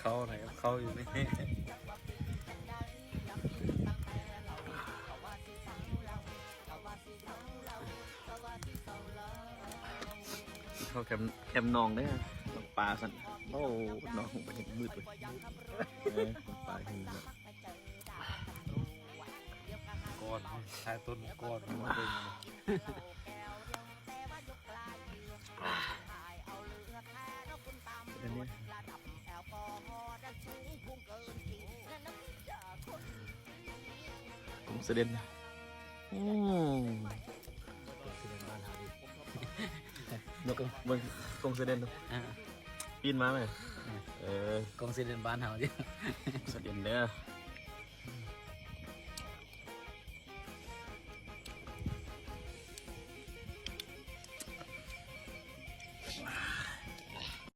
เข้าไหนเข้าอยู่นี่เขาแคมนองได้ปลาสันโอ้น้องไปเห็นมืดเลยปลาเห็นแบบก้อนชายต้นก้อนมาเองอันนี้ผมเสด็จนกเบิ้งกงเสด็จปีนมาไหมกงเสด็จบ้านเฮาดิเสด็จเนี่ย